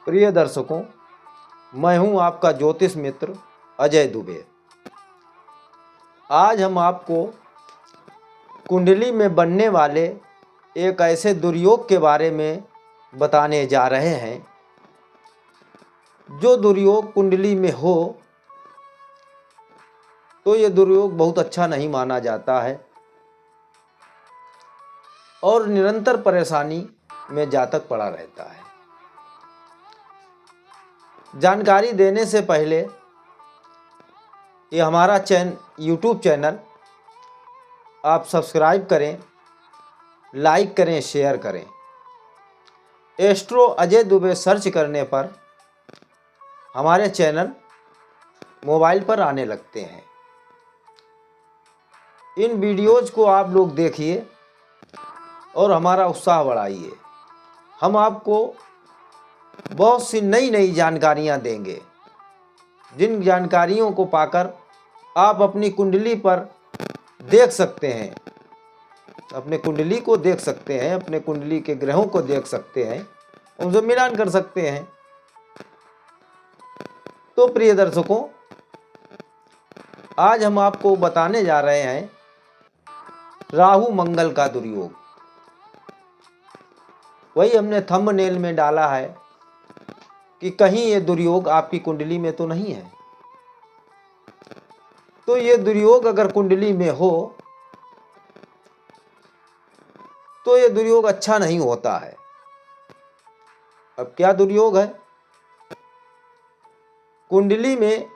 प्रिय दर्शकों, मैं हूं आपका ज्योतिष मित्र अजय दुबे। आज हम आपको कुंडली में बनने वाले एक ऐसे दुर्योग के बारे में बताने जा रहे हैं जो दुर्योग कुंडली में हो तो ये दुर्योग बहुत अच्छा नहीं माना जाता है और निरंतर परेशानी में जातक पड़ा रहता है। जानकारी देने से पहले ये हमारा यूट्यूब चैनल आप सब्सक्राइब करें, लाइक करें, शेयर करें। एस्ट्रो अजय दुबे सर्च करने पर हमारे चैनल मोबाइल पर आने लगते हैं। इन वीडियोज़ को आप लोग देखिए और हमारा उत्साह बढ़ाइए। हम आपको बहुत सी नई नई जानकारियां देंगे, जिन जानकारियों को पाकर आप अपनी कुंडली पर देख सकते हैं, अपने कुंडली को देख सकते हैं, अपने कुंडली के ग्रहों को देख सकते हैं, उनसे मिलान कर सकते हैं। तो प्रिय दर्शकों, आज हम आपको बताने जा रहे हैं राहु मंगल का दुर्योग। वही हमने थंबनेल में डाला है कि कहीं ये दुर्योग आपकी कुंडली में तो नहीं है। तो ये दुर्योग अगर कुंडली में हो तो ये दुर्योग अच्छा नहीं होता है। अब क्या दुर्योग है? कुंडली में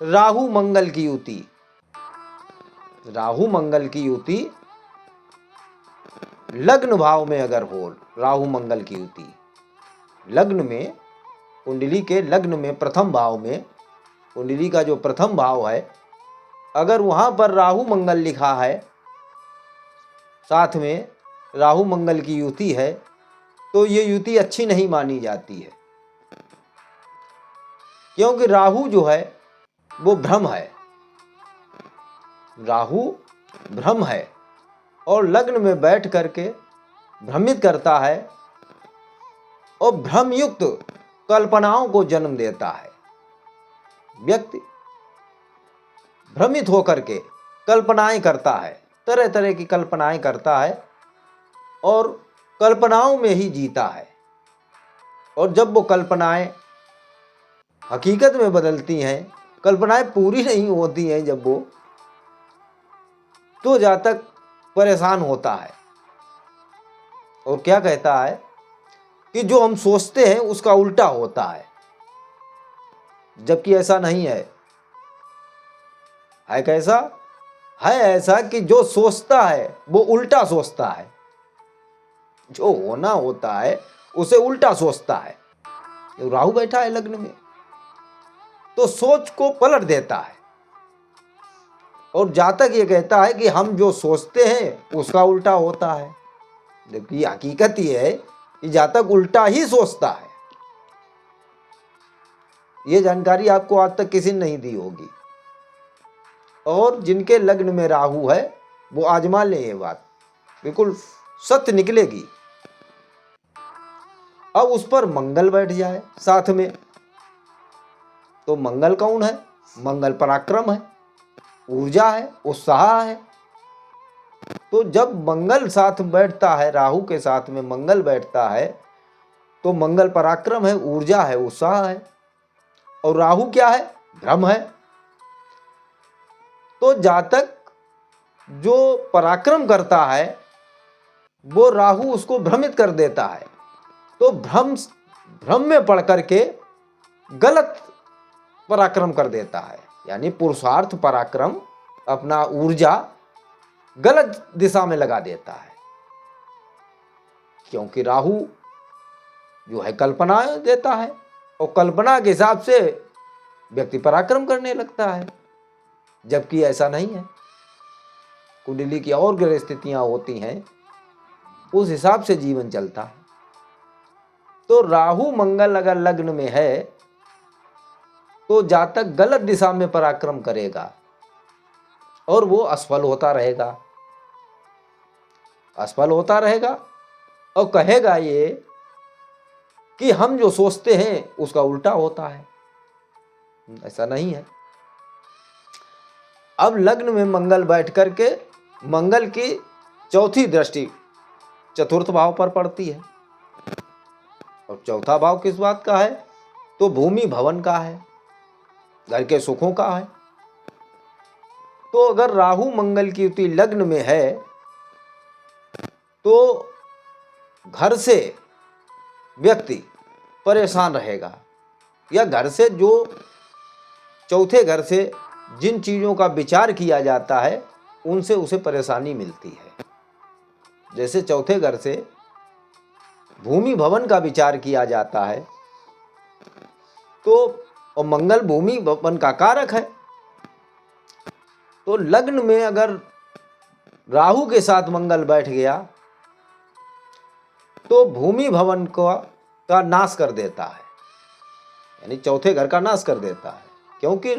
राहु मंगल की युति। राहु मंगल की युति लग्न भाव में अगर हो, राहु मंगल की युति लग्न में, कुंडली के लग्न में, प्रथम भाव में, कुंडली का जो प्रथम भाव है, अगर वहां पर राहु मंगल लिखा है, साथ में राहु मंगल की युति है, तो ये युति अच्छी नहीं मानी जाती है। क्योंकि राहु जो है वो भ्रम है। राहु भ्रम है और लग्न में बैठ करके भ्रमित करता है और भ्रमयुक्त कल्पनाओं को जन्म देता है। व्यक्ति भ्रमित होकर के कल्पनाएं करता है, तरह तरह की कल्पनाएं करता है और कल्पनाओं में ही जीता है। और जब वो कल्पनाएं हकीकत में बदलती हैं, कल्पनाएं पूरी नहीं होती हैं जब वो, तो जातक परेशान होता है और क्या कहता है कि जो हम सोचते हैं उसका उल्टा होता है, जबकि ऐसा नहीं है। है कैसा? है ऐसा कि जो सोचता है वो उल्टा सोचता है। जो होना होता है उसे उल्टा सोचता है। राहु बैठा है लग्न में तो सोच को पलट देता है और जातक ये कहता है कि हम जो सोचते हैं उसका उल्टा होता है, जबकि हकीकत ये है कि जातक उल्टा ही सोचता है। ये जानकारी आपको आज तक किसी ने नहीं दी होगी और जिनके लग्न में राहु है वो आजमा ले, ये बात बिल्कुल सत्य निकलेगी। अब उस पर मंगल बैठ जाए साथ में, तो मंगल कौन है? मंगल पराक्रम है, ऊर्जा है, उत्साह है। तो जब मंगल साथ बैठता है, राहु के साथ में मंगल बैठता है, तो मंगल पराक्रम है, ऊर्जा है, उत्साह है। और राहु क्या है? भ्रम है। तो जातक जो पराक्रम करता है वो राहु उसको भ्रमित कर देता है, तो भ्रम में पड़ करके गलत पराक्रम कर देता है। यानी पुरुषार्थ पराक्रम, अपना ऊर्जा गलत दिशा में लगा देता है, क्योंकि राहु जो है कल्पना देता है और कल्पना के हिसाब से व्यक्ति पराक्रम करने लगता है, जबकि ऐसा नहीं है। कुंडली की और ग्रह स्थितियां होती हैं, उस हिसाब से जीवन चलता है। तो राहु मंगल अगर लग्न में है तो जातक गलत दिशा में पराक्रम करेगा और वो असफल होता रहेगा, असफल होता रहेगा और कहेगा ये कि हम जो सोचते हैं उसका उल्टा होता है। ऐसा नहीं है। अब लग्न में मंगल बैठ करके मंगल की चौथी दृष्टि चतुर्थ भाव पर पड़ती है। और चौथा भाव किस बात का है? तो भूमि भवन का है, घर के सुखों का है। तो अगर राहु मंगल की युति लग्न में है तो घर से व्यक्ति परेशान रहेगा, या घर से जो चौथे घर से जिन चीज़ों का विचार किया जाता है उनसे उसे परेशानी मिलती है। जैसे चौथे घर से भूमि भवन का विचार किया जाता है तो, और मंगल भूमि भवन का कारक है, तो लग्न में अगर राहु के साथ मंगल बैठ गया तो भूमि भवन का नाश कर देता है, यानी चौथे घर का नाश कर देता है। क्योंकि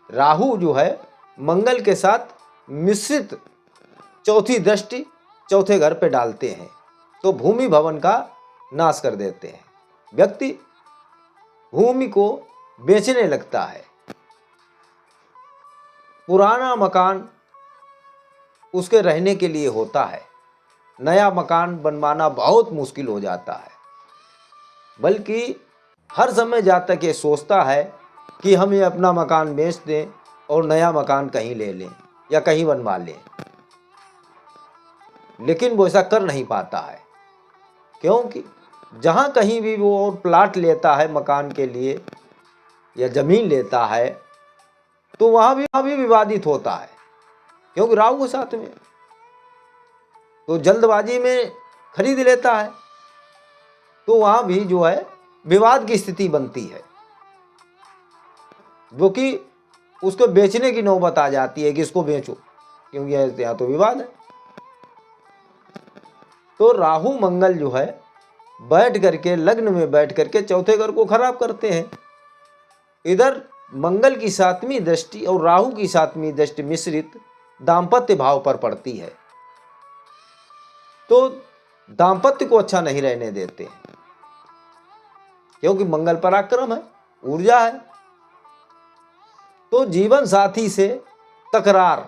राहु जो है मंगल के साथ मिश्रित चौथी दृष्टि चौथे घर पे डालते हैं, तो भूमि भवन का नाश कर देते हैं। व्यक्ति भूमि को बेचने लगता है। पुराना मकान उसके रहने के लिए होता है, नया मकान बनवाना बहुत मुश्किल हो जाता है। बल्कि हर समय जातक ये सोचता है कि हम ये अपना मकान बेच दें और नया मकान कहीं ले लें या कहीं बनवा लें, लेकिन वो ऐसा कर नहीं पाता है। क्योंकि जहाँ कहीं भी वो और प्लाट लेता है मकान के लिए या ज़मीन लेता है तो वहाँ भी विवादित होता है, क्योंकि राहु के साथ में तो जल्दबाजी में खरीद लेता है, तो वहाँ भी जो है विवाद की स्थिति बनती है, जो कि उसको बेचने की नौबत आ जाती है कि इसको बेचो, क्योंकि यहाँ तो विवाद है। तो राहु मंगल जो है बैठ करके लग्न में बैठ करके चौथे घर को खराब करते हैं। इधर मंगल की सातवीं दृष्टि और राहु की सातवीं दृष्टि मिश्रित दाम्पत्य भाव पर पड़ती है, तो दाम्पत्य को अच्छा नहीं रहने देते हैं, क्योंकि मंगल पराक्रम है, ऊर्जा है। तो जीवन साथी से तकरार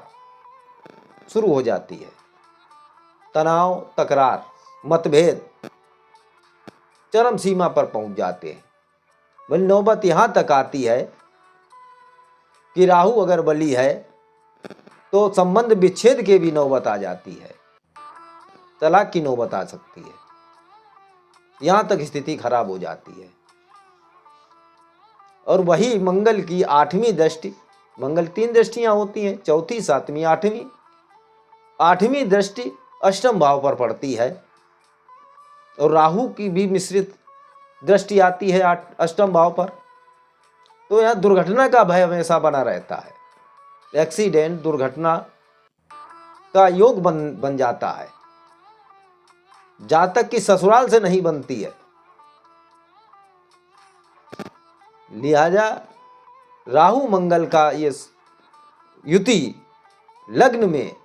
शुरू हो जाती है, तनाव, तकरार, मतभेद चरम सीमा पर पहुंच जाते हैं। बल्कि नौबत यहां तक आती है कि राहु अगर बली है तो संबंध विच्छेद के भी नौबत आ जाती है, तलाक की नौबत आ सकती है, यहां तक स्थिति खराब हो जाती है। और वही मंगल की आठवीं दृष्टि, मंगल 3 दृष्टियां होती हैं, चौथी, सातवीं, आठवीं। आठवीं दृष्टि अष्टम भाव पर पड़ती है और राहु की भी मिश्रित दृष्टि आती है अष्टम भाव पर। तो यहाँ दुर्घटना का भय हमेशा बना रहता है, एक्सीडेंट, दुर्घटना का योग बन जाता है, जातक की ससुराल से नहीं बनती है। लिहाजा राहु मंगल का ये युति लग्न में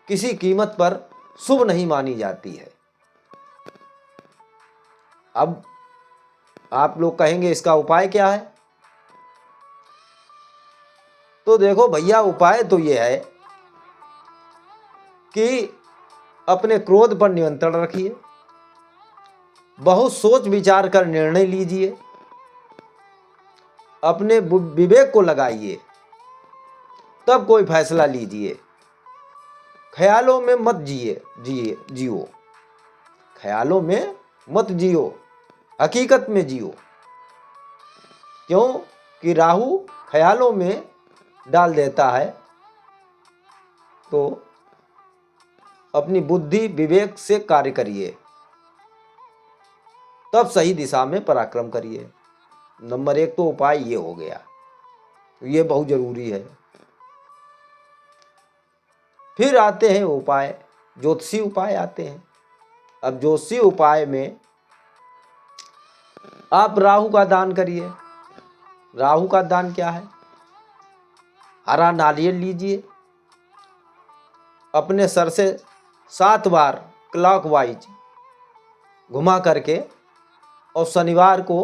किसी कीमत पर शुभ नहीं मानी जाती है। अब आप लोग कहेंगे इसका उपाय क्या है? तो देखो भैया, उपाय तो ये है कि अपने क्रोध पर नियंत्रण रखिए, बहुत सोच विचार कर निर्णय लीजिए, अपने विवेक को लगाइए, तब कोई फैसला लीजिए। ख्यालों में मत जियो, ख्यालों में मत जियो, हकीकत में जियो। क्यों कि राहु ख्यालों में डाल देता है, तो अपनी बुद्धि विवेक से कार्य करिए, तब सही दिशा में पराक्रम करिए। नंबर 1 तो उपाय ये हो गया, ये बहुत जरूरी है। फिर आते हैं उपाय, ज्योतिषी उपाय आते हैं। अब ज्योतिषी उपाय में आप राहु का दान करिए। राहु का दान क्या है? हरा नारियल लीजिए, अपने सर से 7 बार क्लॉकवाइज घुमा करके और शनिवार को,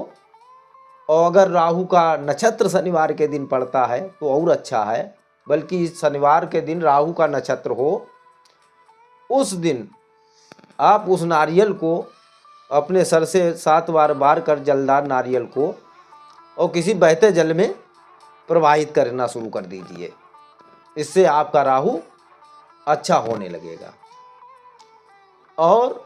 और अगर राहु का नक्षत्र शनिवार के दिन पड़ता है तो और अच्छा है, बल्कि शनिवार के दिन राहु का नक्षत्र हो, उस दिन आप उस नारियल को अपने सर से 7 बार बार कर जलदार नारियल को और किसी बहते जल में प्रवाहित करना शुरू कर दीजिए। इससे आपका राहु अच्छा होने लगेगा। और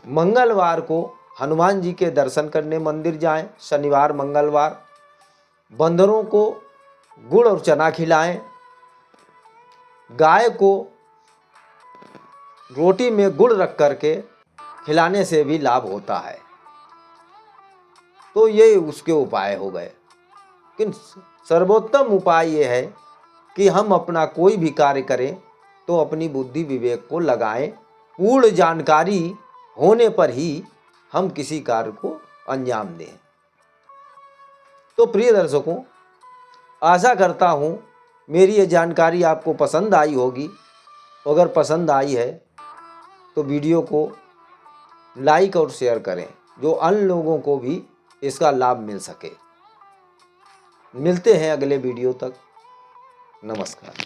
मंगलवार को हनुमान जी के दर्शन करने मंदिर जाएं। शनिवार मंगलवार बंदरों को गुड़ और चना खिलाएं। गाय को रोटी में गुड़ रख करके खिलाने से भी लाभ होता है। तो ये उसके उपाय हो गए। लेकिन सर्वोत्तम उपाय ये है कि हम अपना कोई भी कार्य करें तो अपनी बुद्धि विवेक को लगाएं। पूर्ण जानकारी होने पर ही हम किसी कार्य को अंजाम दें। तो प्रिय दर्शकों, आशा करता हूँ मेरी ये जानकारी आपको पसंद आई होगी। अगर पसंद आई है तो वीडियो को लाइक और शेयर करें, जो अन्य लोगों को भी इसका लाभ मिल सके। मिलते हैं अगले वीडियो तक। नमस्कार।